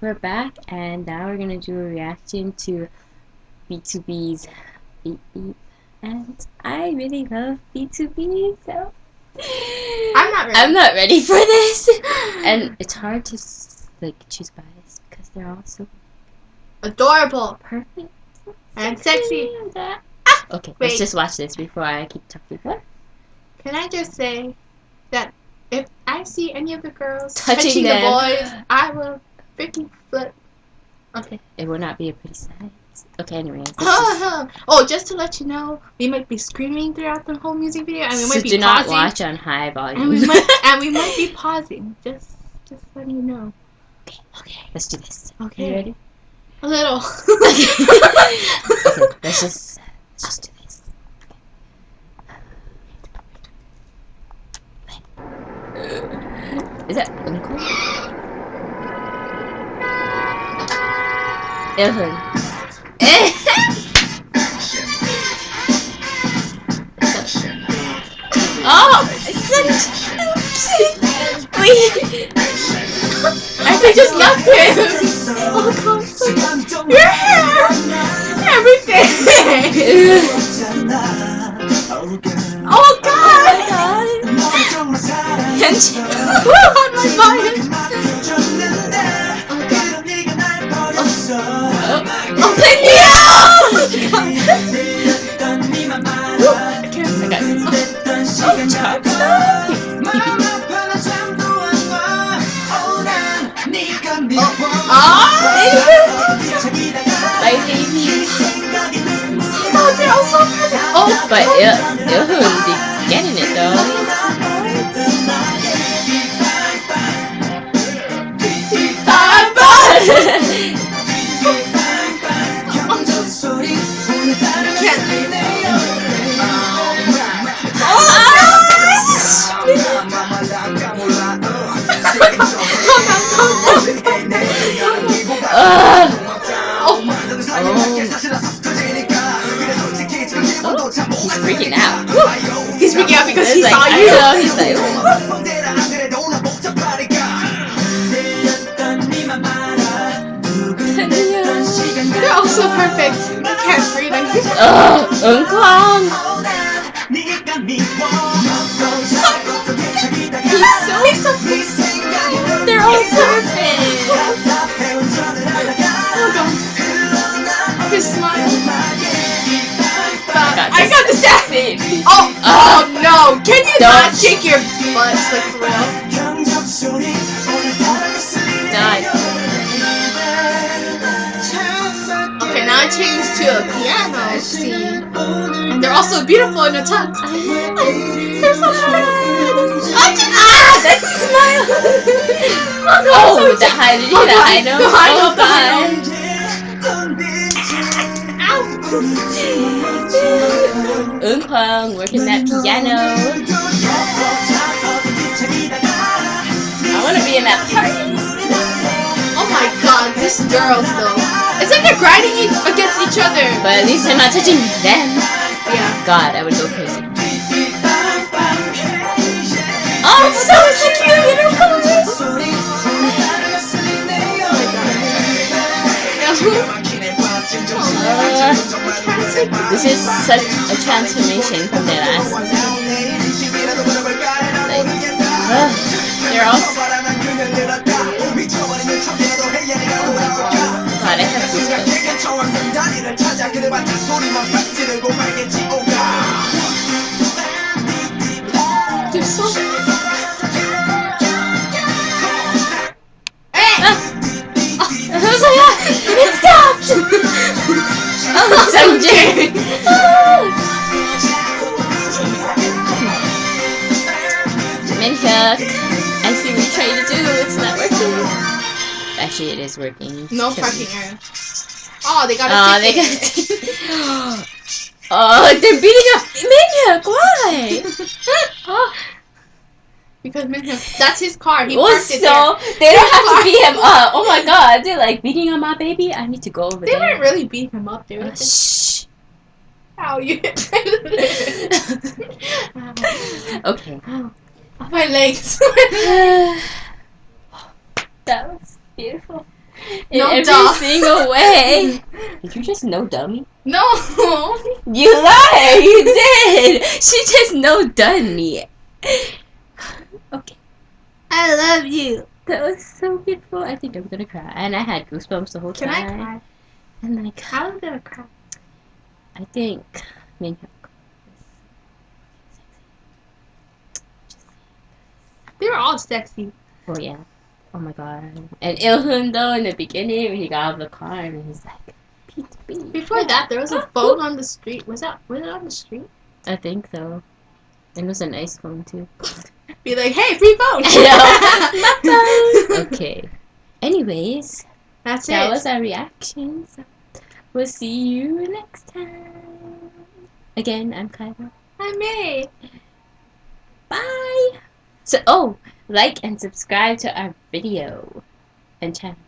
we're back, and now we're gonna do a reaction to B2B's Beep Beep, and I really love B2B, so I'm not ready for this, and it's hard to like choose bias because they're all so adorable, perfect, and sexy. Okay, let's just watch this before I keep talking. What? Can I just say that if I see any of the girls touching the boys, I will freaking flip. Okay. It will not be a pretty sight. Okay, anyways. Oh, just to let you know, we might be screaming throughout the whole music video, and we might be do pausing. Not watch on high volume. And we might be pausing. Just letting you know. Okay, let's do this. Okay. You ready? A little. Okay, let's just do this. Is that uncool? Oh, it's so cute. I just love him. Oh god, your hair, everything. Oh god. On my body. Open me up! They're all so perfect. Oh, but you'll be getting it though. He's freaking out. He's freaking out because he like, saw you. Know, he's like, they're all so perfect. I can't breathe. They're all perfect. His smile. I got the staff. Oh no! Can you not shake your butts like for real? Nice. Okay, now I changed to a piano scene, and they're also beautiful in the tux. They're so pretty. That smile. Oh, the high. Did you hear that high note? Oh god. Eunkwang working that piano. I want to be in that party. Oh my god, these girls though. It's like they're grinding against each other. But at least they're not touching them. Yeah. God, I would go crazy. Oh, so cute, you know, this is such a transformation from their last movie. Like, they're all. God, I have goosebumps. They're so. It stopped! Oh, Sanjay! Minhyuk, I see what you're trying to do. It's not working. Actually, it is working. No fucking error. Oh, they got a ticket. Oh, they're beating up Minhyuk. Why? Oh. Because that's his car. He parked it there. They don't have to beat him up. Oh my god, they're like beating on my baby. I need to go over there. They didn't really beat him up, dude. Shh. Ow, you hit Okay. My legs. That was beautiful. in every single way. Did you just no dummy? No. You lied. You did. She just no done me. Okay. I love you. That was so beautiful. I think I'm gonna cry, and I had goosebumps the whole time. Can I cry? And like, how am I gonna cry? I think maybe I'll cry. They were all sexy. Oh yeah. Oh my god. And Ilhun though in the beginning when he got out of the car and he's like, P2P. Before that, there was a phone on the street. Was it on the street? I think so. It was a nice phone too. Be like, hey, free phone. My phone. Okay. Anyways, that was our reaction. So we'll see you next time. Again, I'm Kyla. I'm May. Bye. So, like and subscribe to our video and channel.